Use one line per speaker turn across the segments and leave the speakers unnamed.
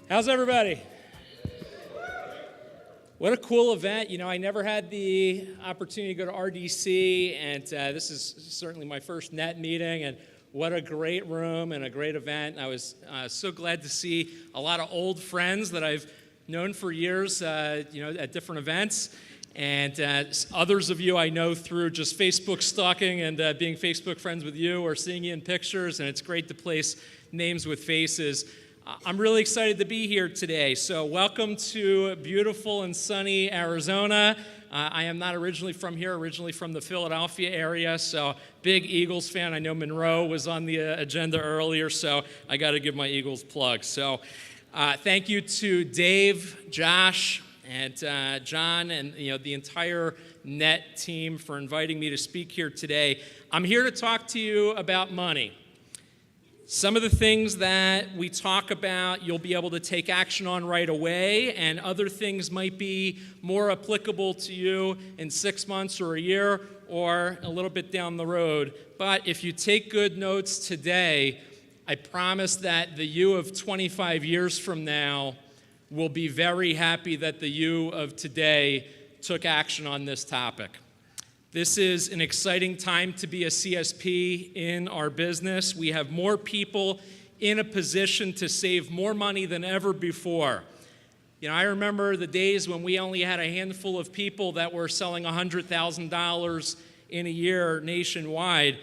How's everybody? What a cool event. You know, I never had the opportunity to go to RDC, and this is certainly my first NET meeting, and what a great room and a great event. I was so glad to see a lot of old friends that I've known for years, at different events, and others of you I know through just Facebook stalking and being Facebook friends with you or seeing you in pictures, and it's great to place names with faces. I'm really excited to be here today. So welcome to beautiful and sunny Arizona. I am not originally from here, originally from the Philadelphia area, so big Eagles fan. I know Monroe was on the agenda earlier, so I got to give my Eagles plug. So thank you to Dave, Josh, and John, and the entire NET team for inviting me to speak here today. I'm here to talk to you about money. Some of the things that we talk about, you'll be able to take action on right away, and other things might be more applicable to you in 6 months or a year or a little bit down the road. But if you take good notes today, I promise that the you of 25 years from now will be very happy that the you of today took action on this topic. This is an exciting time to be a CSP in our business. We have more people in a position to save more money than ever before. I remember the days when we only had a handful of people that were selling $100,000 in a year nationwide.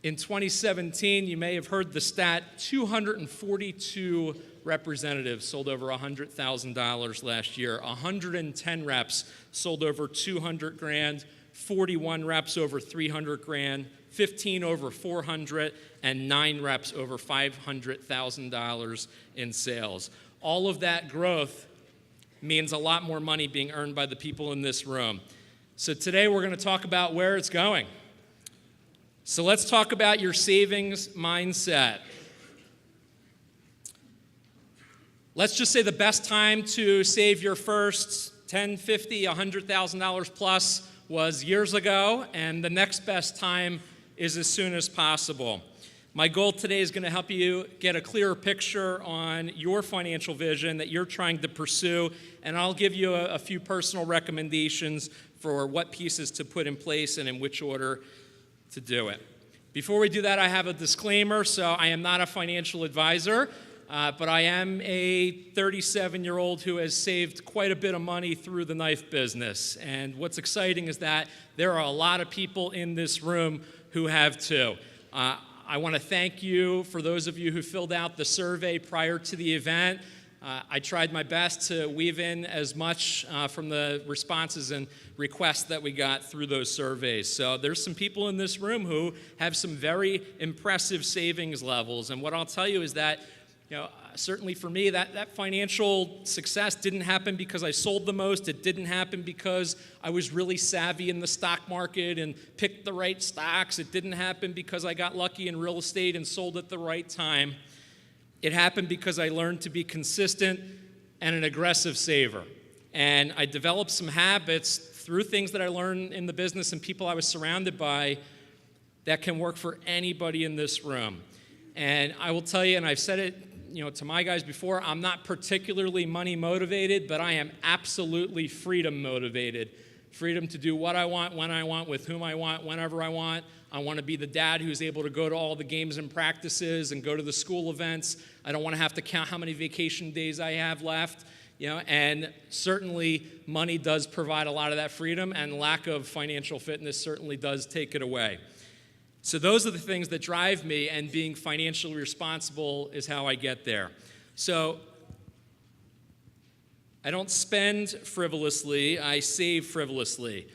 In 2017, you may have heard the stat, 242 representatives sold over $100,000 last year. 110 reps sold over $200,000. 41 reps over $300,000, 15 over $400,000, and 9 reps over $500,000 in sales. All of that growth means a lot more money being earned by the people in this room. So today we're going to talk about where it's going. So let's talk about your savings mindset. Let's just say the best time to save your first $10,000, $50,000, $100,000 plus was years ago, and the next best time is as soon as possible. My goal today is going to help you get a clearer picture on your financial vision that you're trying to pursue, and I'll give you a few personal recommendations for what pieces to put in place and in which order to do it. Before we do that, I have a disclaimer. So I am not a financial advisor, but I am a 37-year-old who has saved quite a bit of money through the knife business. And what's exciting is that there are a lot of people in this room who have too. I want to thank you for those of you who filled out the survey prior to the event. I tried my best to weave in as much from the responses and requests that we got through those surveys. So there's some people in this room who have some very impressive savings levels. And what I'll tell you is that certainly for me, that financial success didn't happen because I sold the most. It didn't happen because I was really savvy in the stock market and picked the right stocks. It didn't happen because I got lucky in real estate and sold at the right time. It happened because I learned to be consistent and an aggressive saver. And I developed some habits through things that I learned in the business and people I was surrounded by that can work for anybody in this room. And I will tell you, and I've said it to my guys before, I'm not particularly money motivated, but I am absolutely freedom motivated. Freedom to do what I want, when I want, with whom I want, whenever I want. I want to be the dad who's able to go to all the games and practices and go to the school events. I don't want to have to count how many vacation days I have left. And certainly money does provide a lot of that freedom, and lack of financial fitness certainly does take it away. So those are the things that drive me, and being financially responsible is how I get there. So I don't spend frivolously, I save frivolously.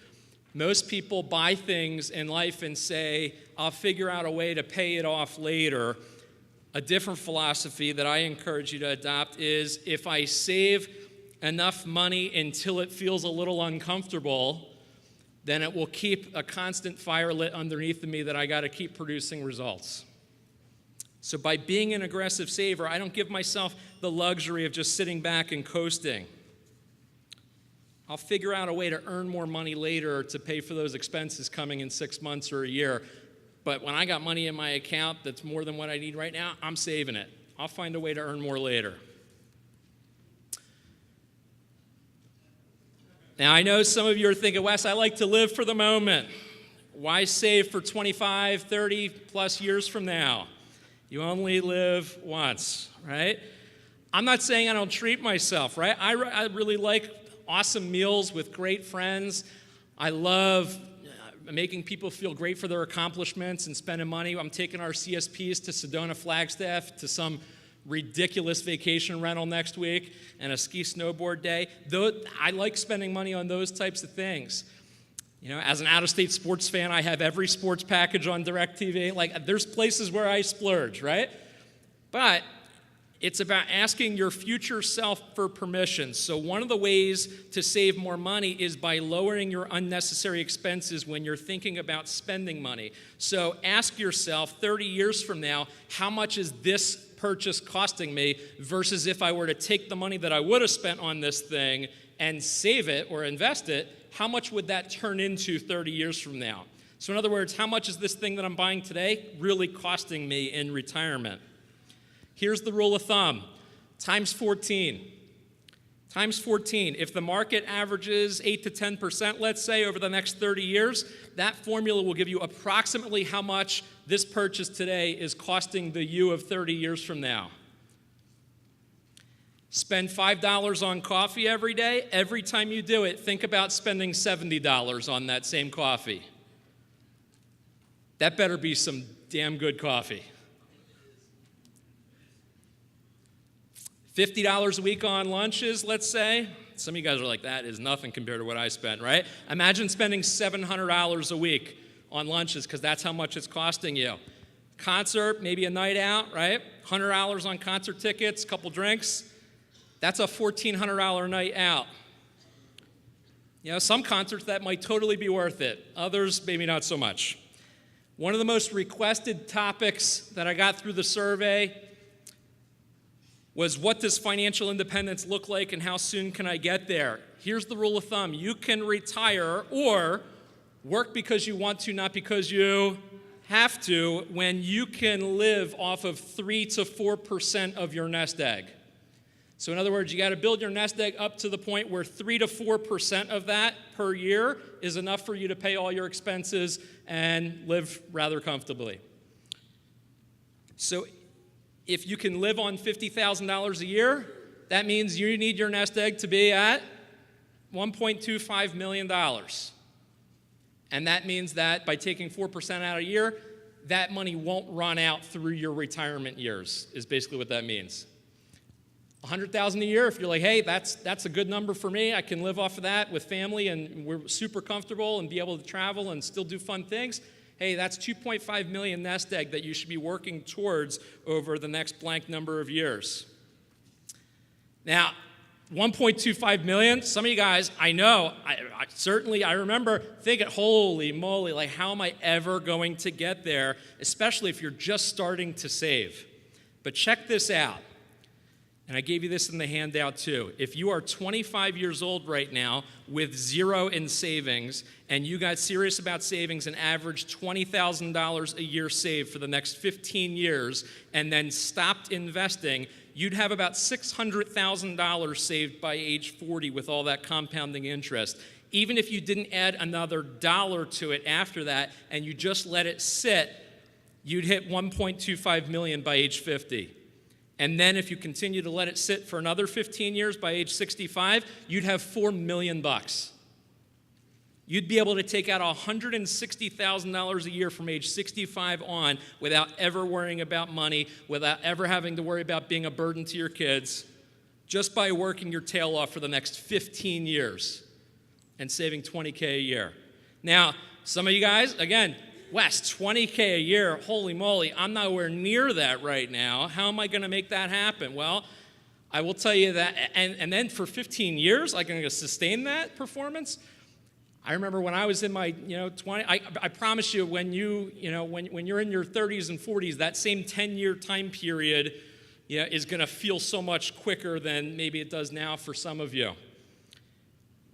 Most people buy things in life and say, I'll figure out a way to pay it off later. A different philosophy that I encourage you to adopt is, if I save enough money until it feels a little uncomfortable, then it will keep a constant fire lit underneath of me that I got to keep producing results. So by being an aggressive saver, I don't give myself the luxury of just sitting back and coasting. I'll figure out a way to earn more money later to pay for those expenses coming in 6 months or a year. But when I got money in my account that's more than what I need right now, I'm saving it. I'll find a way to earn more later. Now, I know some of you are thinking, Wes, I like to live for the moment. Why save for 25, 30 plus years from now? You only live once, right? I'm not saying I don't treat myself, right? I really like awesome meals with great friends. I love making people feel great for their accomplishments and spending money. I'm taking our CSPs to Sedona Flagstaff to some ridiculous vacation rental next week and a ski snowboard day. Though I like spending money on those types of things. You know, as an out-of-state sports fan, I have every sports package on DirecTV. Like, there's places where I splurge, right? But it's about asking your future self for permission. So one of the ways to save more money is by lowering your unnecessary expenses when you're thinking about spending money. So ask yourself, 30 years from now, how much is this purchase costing me versus if I were to take the money that I would have spent on this thing and save it or invest it, how much would that turn into 30 years from now? So in other words, how much is this thing that I'm buying today really costing me in retirement? Here's the rule of thumb, times 14. Times 14. If the market averages 8 to 10%, let's say, over the next 30 years, that formula will give you approximately how much this purchase today is costing the you of 30 years from now. Spend $5 on coffee every day. Every time you do it, think about spending $70 on that same coffee. That better be some damn good coffee. $50 a week on lunches, let's say. Some of you guys are like, that is nothing compared to what I spent, right? Imagine spending $700 a week on lunches because that's how much it's costing you. Concert, maybe a night out, right? $100 on concert tickets, couple drinks. That's a $1,400 night out. You know, some concerts that might totally be worth it. Others, maybe not so much. One of the most requested topics that I got through the survey was, what does financial independence look like and how soon can I get there? Here's the rule of thumb. You can retire or work because you want to, not because you have to, when you can live off of 3 to 4% of your nest egg. So in other words, you got to build your nest egg up to the point where 3 to 4% of that per year is enough for you to pay all your expenses and live rather comfortably. So if you can live on $50,000 a year, that means you need your nest egg to be at $1.25 million. And that means that by taking 4% out a year, that money won't run out through your retirement years, is basically what that means. $100,000 a year, if you're like, hey, that's a good number for me, I can live off of that with family and we're super comfortable and be able to travel and still do fun things, hey, that's 2.5 million nest egg that you should be working towards over the next blank number of years. Now, 1.25 million, some of you guys, I know, I remember thinking, holy moly, like how am I ever going to get there, especially if you're just starting to save. But check this out. And I gave you this in the handout too. If you are 25 years old right now with zero in savings and you got serious about savings and averaged $20,000 a year saved for the next 15 years and then stopped investing, you'd have about $600,000 saved by age 40 with all that compounding interest. Even if you didn't add another dollar to it after that and you just let it sit, you'd hit 1.25 million by age 50. And then if you continue to let it sit for another 15 years by age 65, you'd have $4 million. You'd be able to take out $160,000 a year from age 65 on without ever worrying about money, without ever having to worry about being a burden to your kids, just by working your tail off for the next 15 years and saving $20K a year. Now, some of you guys, again, Wes, $20K a year, holy moly, I'm nowhere near that right now. How am I going to make that happen? Well, I will tell you that, and then for 15 years, I'm going to sustain that performance. I remember when I was in my 20, I promise you, when you're in your 30s and 40s, that same 10-year time period is going to feel so much quicker than maybe it does now for some of you.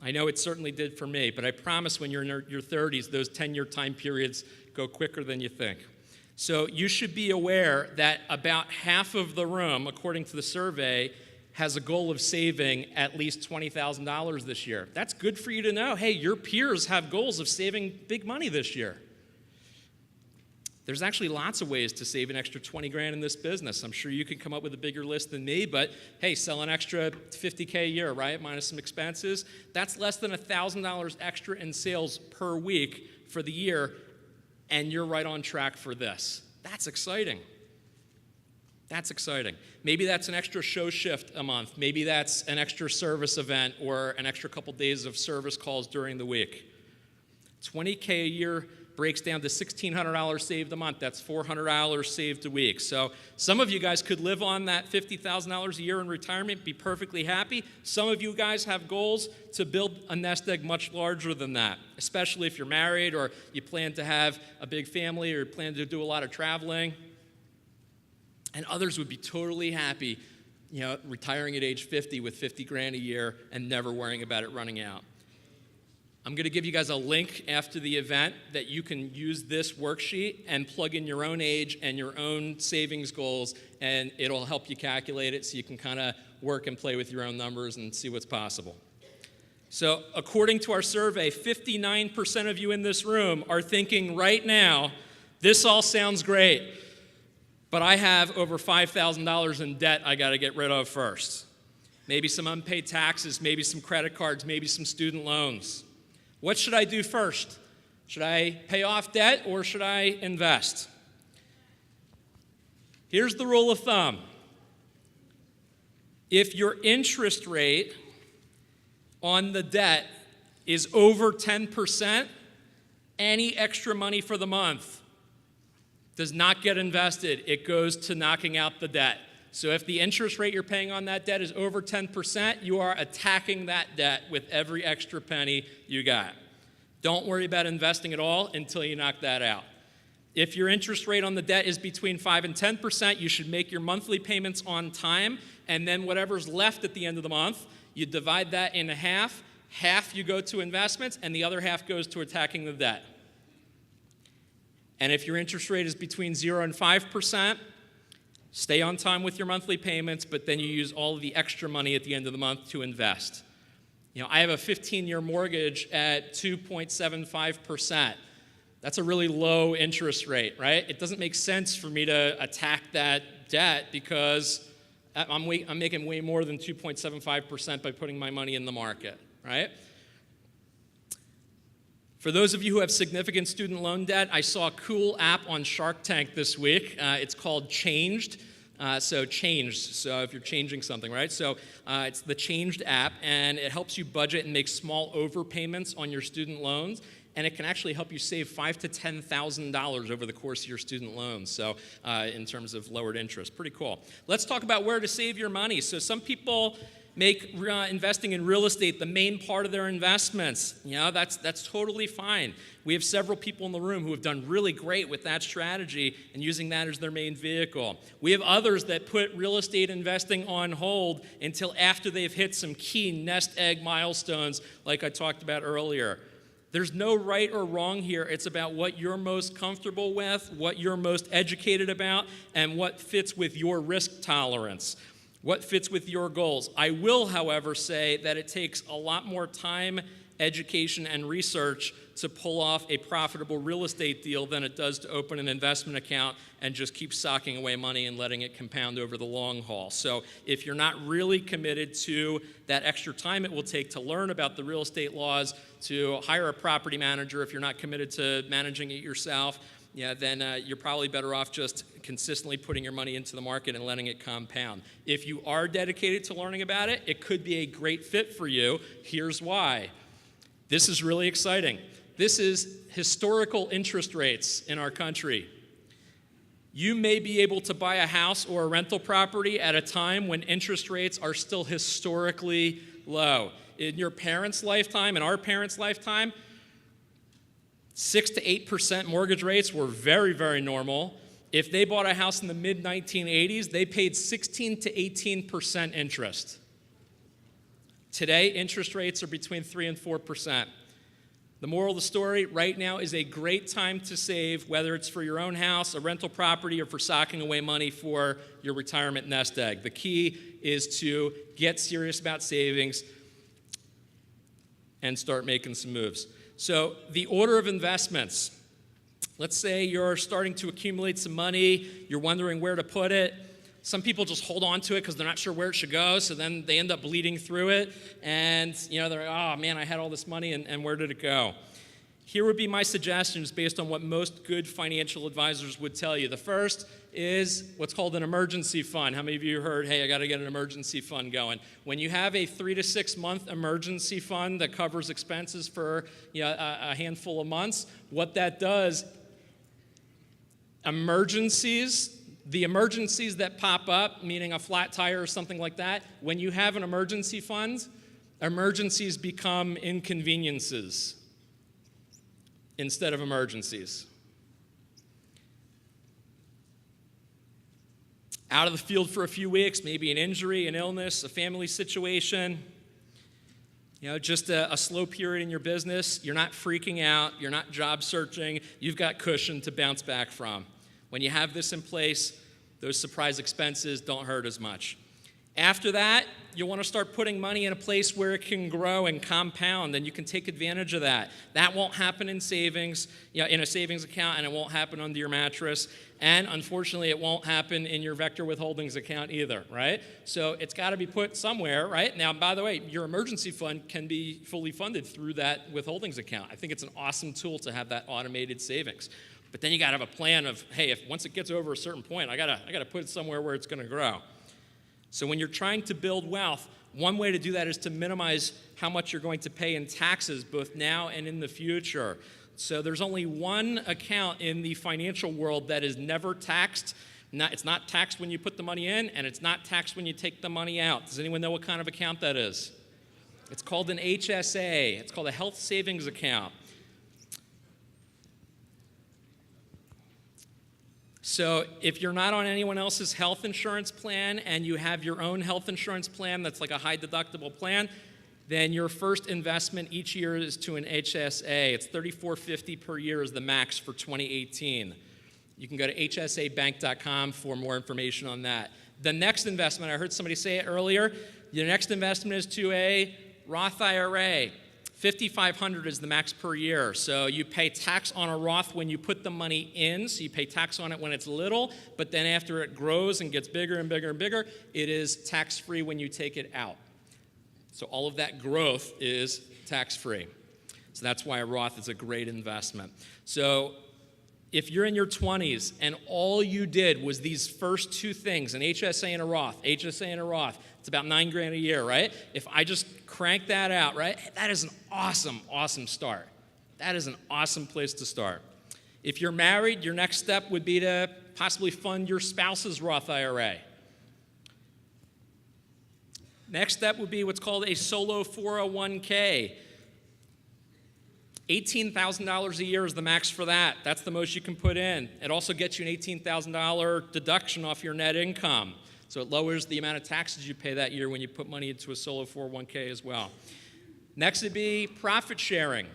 I know it certainly did for me, but I promise when you're in your 30s, those 10-year time periods go quicker than you think. So you should be aware that about half of the room, according to the survey, has a goal of saving at least $20,000 this year. That's good for you to know. Hey, your peers have goals of saving big money this year. There's actually lots of ways to save an extra 20 grand in this business. I'm sure you can come up with a bigger list than me, but hey, sell an extra $50K a year, right? Minus some expenses. That's less than $1,000 extra in sales per week for the year, and you're right on track for this. That's exciting. That's exciting. Maybe that's an extra show shift a month. Maybe that's an extra service event or an extra couple days of service calls during the week. $20K a year breaks down to $1,600 saved a month. That's $400 saved a week. So some of you guys could live on that $50,000 a year in retirement, be perfectly happy. Some of you guys have goals to build a nest egg much larger than that, especially if you're married or you plan to have a big family or plan to do a lot of traveling. And others would be totally happy, retiring at age 50 with 50 grand a year and never worrying about it running out. I'm going to give you guys a link after the event that you can use this worksheet and plug in your own age and your own savings goals, and it'll help you calculate it so you can kind of work and play with your own numbers and see what's possible. So according to our survey, 59% of you in this room are thinking right now, this all sounds great, but I have over $5,000 in debt I got to get rid of first. Maybe some unpaid taxes, maybe some credit cards, maybe some student loans. What should I do first? Should I pay off debt or should I invest? Here's the rule of thumb. If your interest rate on the debt is over 10%, any extra money for the month does not get invested. It goes to knocking out the debt. So if the interest rate you're paying on that debt is over 10%, you are attacking that debt with every extra penny you got. Don't worry about investing at all until you knock that out. If your interest rate on the debt is between 5 and 10%, you should make your monthly payments on time, and then whatever's left at the end of the month, you divide that into half. Half you go to investments, and the other half goes to attacking the debt. And if your interest rate is between 0 and 5%, stay on time with your monthly payments, but then you use all of the extra money at the end of the month to invest. I have a 15-year mortgage at 2.75%. That's a really low interest rate, right? It doesn't make sense for me to attack that debt because I'm making way more than 2.75% by putting my money in the market, right? For those of you who have significant student loan debt, I saw a cool app on Shark Tank this week. It's called Changed. Changed, so if you're changing something, right? So it's the Changed app, and it helps you budget and make small overpayments on your student loans, and it can actually help you save $5,000 to $10,000 over the course of your student loans, so in terms of lowered interest. Pretty cool. Let's talk about where to save your money. So some people make investing in real estate the main part of their investments. That's totally fine. We have several people in the room who have done really great with that strategy and using that as their main vehicle. We have others that put real estate investing on hold until after they've hit some key nest egg milestones like I talked about earlier. There's no right or wrong here. It's about what you're most comfortable with, what you're most educated about, and what fits with your risk tolerance. What fits with your goals? I will, however, say that it takes a lot more time, education, and research to pull off a profitable real estate deal than it does to open an investment account and just keep socking away money and letting it compound over the long haul. So if you're not really committed to that extra time it will take to learn about the real estate laws, to hire a property manager if you're not committed to managing it yourself, then you're probably better off just consistently putting your money into the market and letting it compound. If you are dedicated to learning about it, it could be a great fit for you. Here's why. This is really exciting. This is historical interest rates in our country. You may be able to buy a house or a rental property at a time when interest rates are still historically low. In your parents' lifetime, in our parents' lifetime, 6 to 8% mortgage rates were very, very normal. If they bought a house in the mid-1980s, they paid 16 to 18% interest. Today, interest rates are between 3 and 4%. The moral of the story, right now is a great time to save, whether it's for your own house, a rental property, or for socking away money for your retirement nest egg. The key is to get serious about savings and start making some moves. So the order of investments. Let's say you're starting to accumulate some money, you're wondering where to put it. Some people just hold on to it because they're not sure where it should go, so then they end up bleeding through it, and they're like, oh man, I had all this money, and where did it go? Here would be my suggestions based on what most good financial advisors would tell you. The first is what's called an emergency fund. How many of you heard, hey, I got to get an emergency fund going? When you have a 3 to 6 month emergency fund that covers expenses for a handful of months, what that does, the emergencies that pop up, meaning a flat tire or something like that, when you have an emergency fund, emergencies become inconveniences instead of emergencies. Out of the field for a few weeks, maybe an injury, an illness, a family situation, just a slow period in your business. You're not freaking out. You're not job searching. You've got cushion to bounce back from. When you have this in place, those surprise expenses don't hurt as much. After that, you'll want to start putting money in a place where it can grow and compound, and you can take advantage of that. That won't happen in savings, in a savings account, and it won't happen under your mattress. And unfortunately, it won't happen in your Vector withholdings account either, right? So it's got to be put somewhere, right? Now, by the way, your emergency fund can be fully funded through that withholdings account. I think it's an awesome tool to have that automated savings. But then you got to have a plan of, hey, if once it gets over a certain point, I got to put it somewhere where it's going to grow. So when you're trying to build wealth, one way to do that is to minimize how much you're going to pay in taxes, both now and in the future. So there's only one account in the financial world that is never taxed. It's not taxed when you put the money in, and it's not taxed when you take the money out. Does anyone know what kind of account that is? It's called an HSA. It's called a health savings account. So if you're not on anyone else's health insurance plan and you have your own health insurance plan that's like a high deductible plan, then your first investment each year is to an HSA. It's $34.50 per year is the max for 2018. You can go to hsabank.com for more information on that. The next investment, I heard somebody say it earlier, your next investment is to a Roth IRA. $5,500 is the max per year. So you pay tax on a Roth when you put the money in. So you pay tax on it when it's little, but then after it grows and gets bigger and bigger and bigger, it is tax-free when you take it out. So all of that growth is tax-free. So that's why a Roth is a great investment. So if you're in your 20s and all you did was these first two things, an HSA and a Roth, HSA and a Roth, it's about $9,000 a year, right? If I just crank that out, right, that is an awesome, awesome start. That is an awesome place to start. If you're married, your next step would be to possibly fund your spouse's Roth IRA. Next step would be what's called a solo 401k. $18,000 a year is the max for that. That's the most you can put in. It also gets you an $18,000 deduction off your net income. So it lowers the amount of taxes you pay that year when you put money into a solo 401k as well. Next would be profit sharing.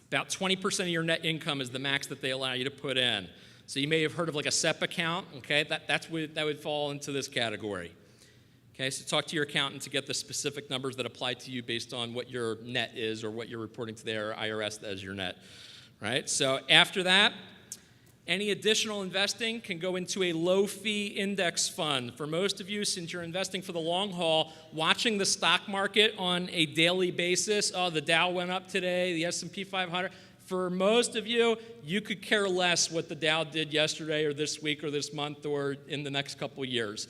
About 20% of your net income is the max that they allow you to put in. So you may have heard of like a SEP account, okay? That would fall into this category. Okay, so talk to your accountant to get the specific numbers that apply to you based on what your net is or what you're reporting to their IRS as your net, right? So after that, any additional investing can go into a low-fee index fund. For most of you, since you're investing for the long haul, watching the stock market on a daily basis, oh, the Dow went up today, the S&P 500, for most of you, you could care less what the Dow did yesterday or this week or this month or in the next couple years.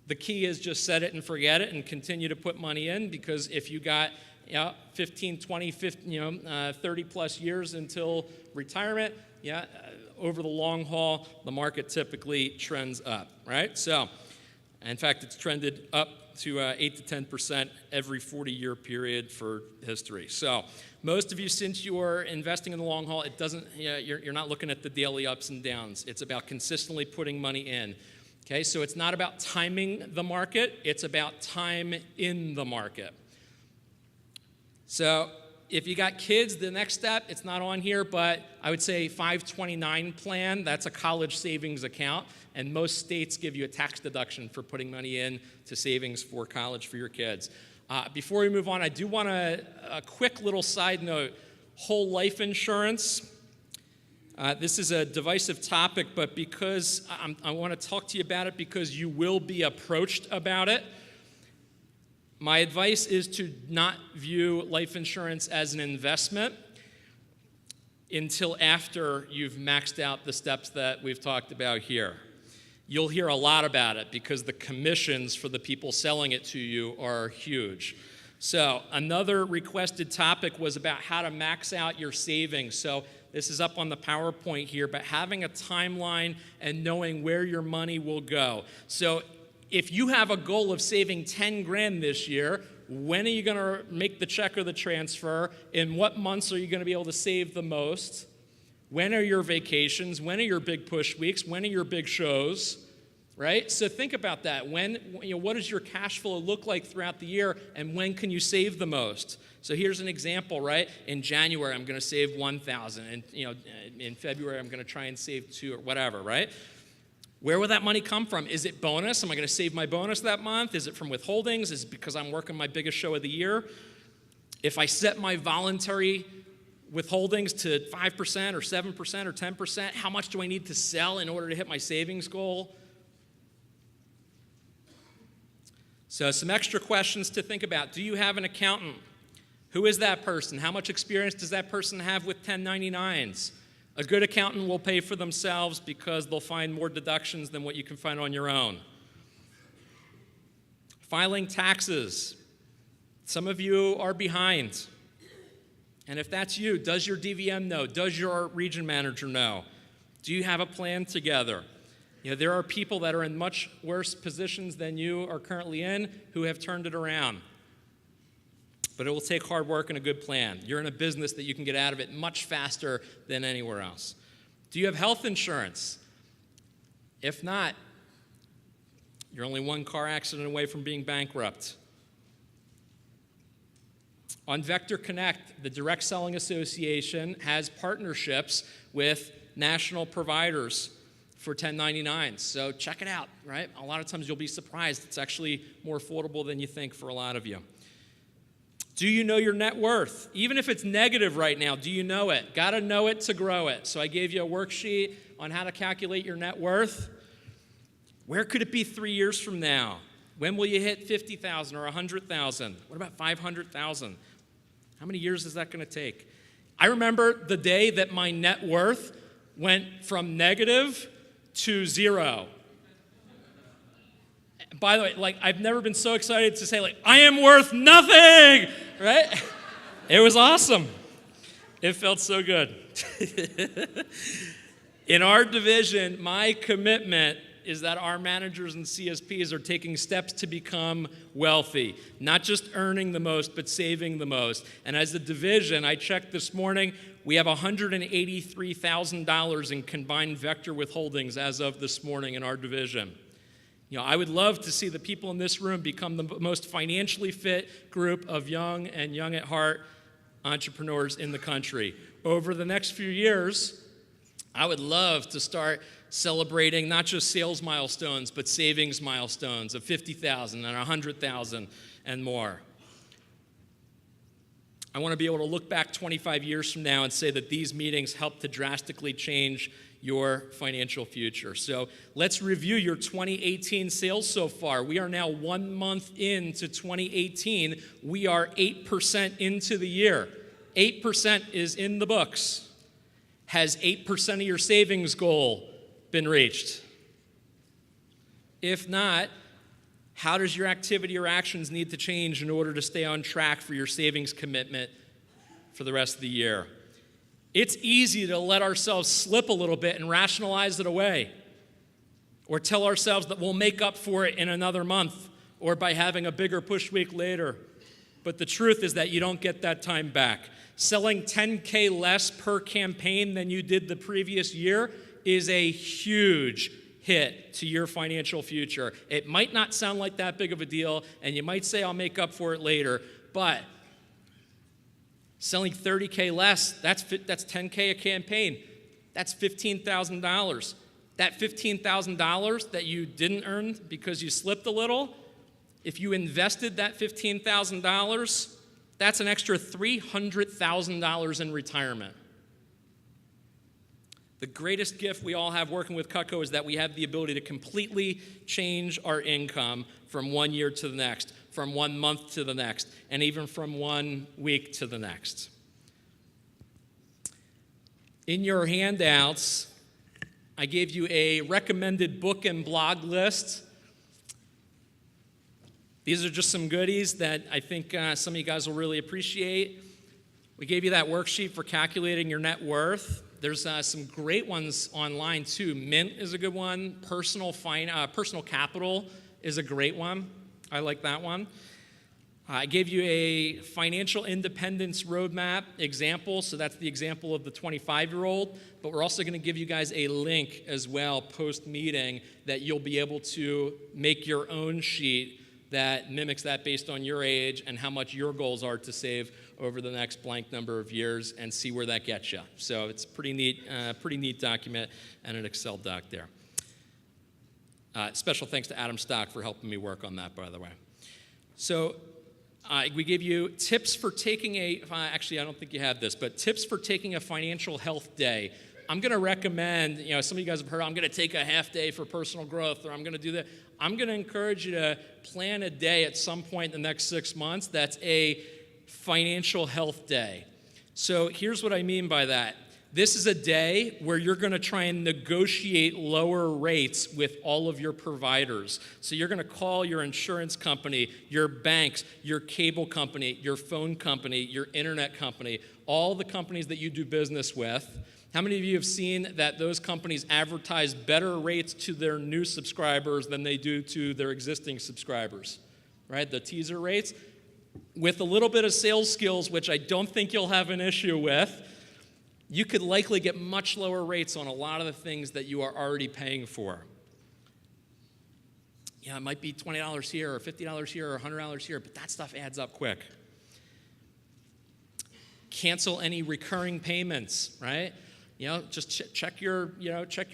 The key is just set it and forget it and continue to put money in, because if you got 15, 20, 50, 30 plus years until retirement, over the long haul, the market typically trends up, right? So, in fact, it's trended up to 8 to 10% every 40-year period for history. So, most of you, since you are investing in the long haul, it doesn't, you're not looking at the daily ups and downs. It's about consistently putting money in. Okay, so it's not about timing the market, it's about time in the market. So If you got kids, the next step, it's not on here, but I would say 529 plan. That's a college savings account, and most states give you a tax deduction for putting money in to savings for college for your kids. Before we move on, I do want a quick little side note. Whole life insurance. This is a divisive topic, but because I want to talk to you about it because you will be approached about it. My advice is to not view life insurance as an investment until after you've maxed out the steps that we've talked about here. You'll hear a lot about it because the commissions for the people selling it to you are huge. So another requested topic was about how to max out your savings. So this is up on the PowerPoint here, but having a timeline and knowing where your money will go. So if you have a goal of saving 10 grand this year, when are you going to make the check or the transfer? In what months are you going to be able to save the most? When are your vacations? When are your big push weeks? When are your big shows? Right? So think about that. What does your cash flow look like throughout the year, and when can you save the most? So here's an example, right? In January, I'm going to save $1,000, and in February, I'm going to try and save $2,000 or whatever, right? Where will that money come from? Is it bonus? Am I going to save my bonus that month? Is it from withholdings? Is it because I'm working my biggest show of the year? If I set my voluntary withholdings to 5% or 7% or 10%, how much do I need to sell in order to hit my savings goal? So some extra questions to think about. Do you have an accountant? Who is that person? How much experience does that person have with 1099s? A good accountant will pay for themselves because they'll find more deductions than what you can find on your own. Filing taxes. Some of you are behind. And if that's you, does your DVM know? Does your region manager know? Do you have a plan together? There are people that are in much worse positions than you are currently in who have turned it around. But it will take hard work and a good plan. You're in a business that you can get out of it much faster than anywhere else. Do you have health insurance? If not, you're only one car accident away from being bankrupt. On Vector Connect, the Direct Selling Association has partnerships with national providers for 1099s. So check it out, right? A lot of times you'll be surprised. It's actually more affordable than you think for a lot of you. Do you know your net worth? Even if it's negative right now, do you know it? Got to know it to grow it. So I gave you a worksheet on how to calculate your net worth. Where could it be 3 years from now? When will you hit 50,000 or 100,000? What about 500,000? How many years is that going to take? I remember the day that my net worth went from negative to zero. By the way, I've never been so excited to say, I am worth nothing, right? It was awesome. It felt so good. In our division, my commitment is that our managers and CSPs are taking steps to become wealthy, not just earning the most, but saving the most. And as a division, I checked this morning, we have $183,000 in combined Vector withholdings as of this morning in our division. I would love to see the people in this room become the most financially fit group of young and young at heart entrepreneurs in the country. Over the next few years, I would love to start celebrating not just sales milestones, but savings milestones of 50,000 and 100,000 and more. I want to be able to look back 25 years from now and say that these meetings helped to drastically change your financial future. So let's review your 2018 sales so far. We are now 1 month into 2018. We are 8% into the year. 8% is in the books. Has 8% of your savings goal been reached? If not, how does your activity or actions need to change in order to stay on track for your savings commitment for the rest of the year? It's easy to let ourselves slip a little bit and rationalize it away, or tell ourselves that we'll make up for it in another month or by having a bigger push week later. But the truth is that you don't get that time back. Selling 10K less per campaign than you did the previous year is a huge hit to your financial future. It might not sound like that big of a deal, and you might say, I'll make up for it later, but Selling 30K less, that's 10K a campaign. That's $15,000. That $15,000 that you didn't earn because you slipped a little, if you invested that $15,000, that's an extra $300,000 in retirement. The greatest gift we all have working with Cutco is that we have the ability to completely change our income from one year to the next, from 1 month to the next, and even from 1 week to the next. In your handouts, I gave you a recommended book and blog list. These are just some goodies that I think some of you guys will really appreciate. We gave you that worksheet for calculating your net worth. There's some great ones online too. Mint is a good one. Personal Capital is a great one. I like that one. I gave you a financial independence roadmap example, so that's the example of the 25-year-old, but we're also going to give you guys a link as well post-meeting that you'll be able to make your own sheet that mimics that based on your age and how much your goals are to save over the next blank number of years and see where that gets you. So it's a pretty neat document and an Excel doc there. Special thanks to Adam Stock for helping me work on that, by the way. So we gave you tips for taking actually I don't think you have this, but tips for taking a financial health day. I'm going to recommend, some of you guys have heard, I'm going to take a half day for personal growth, or I'm going to do that. I'm going to encourage you to plan a day at some point in the next 6 months that's a financial health day. So here's what I mean by that. This is a day where you're going to try and negotiate lower rates with all of your providers. So you're going to call your insurance company, your banks, your cable company, your phone company, your internet company, all the companies that you do business with. How many of you have seen that those companies advertise better rates to their new subscribers than they do to their existing subscribers? Right? The teaser rates. With a little bit of sales skills, which I don't think you'll have an issue with, you could likely get much lower rates on a lot of the things that you are already paying for. Yeah, it might be $20 here or $50 here or $100 here, but that stuff adds up quick. Cancel any recurring payments, right? Just check your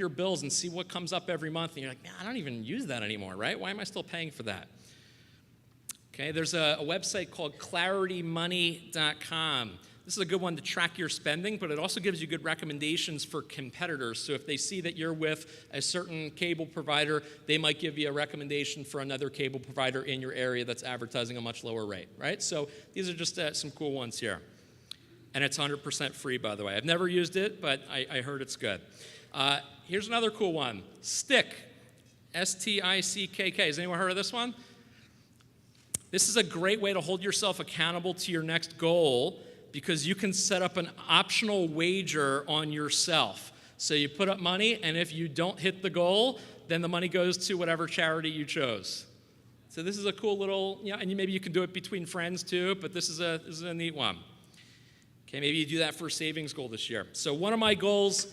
bills and see what comes up every month. And you're like, man, I don't even use that anymore, right? Why am I still paying for that? Okay, there's a website called claritymoney.com. This is a good one to track your spending, but it also gives you good recommendations for competitors. So if they see that you're with a certain cable provider, they might give you a recommendation for another cable provider in your area that's advertising a much lower rate, right? So these are just some cool ones here. And it's 100% free, by the way. I've never used it, but I heard it's good. Here's another cool one. Stick, S-T-I-C-K-K. Has anyone heard of this one? This is a great way to hold yourself accountable to your next goal because you can set up an optional wager on yourself. So you put up money, and if you don't hit the goal, then the money goes to whatever charity you chose. So this is a cool little, and maybe you can do it between friends too, but this is a neat one. Okay, maybe you do that for a savings goal this year. So one of my goals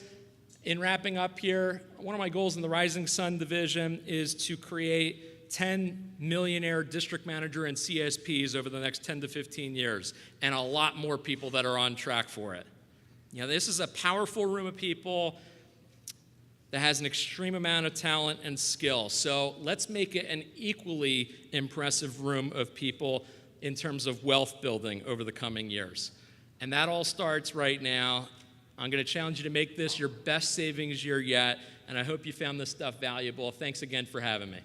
in wrapping up here, one of my goals in the Rising Sun division is to create 10 millionaire district manager and CSPs over the next 10 to 15 years, and a lot more people that are on track for it. This is a powerful room of people that has an extreme amount of talent and skill. So let's make it an equally impressive room of people in terms of wealth building over the coming years. And that all starts right now. I'm going to challenge you to make this your best savings year yet, and I hope you found this stuff valuable. Thanks again for having me.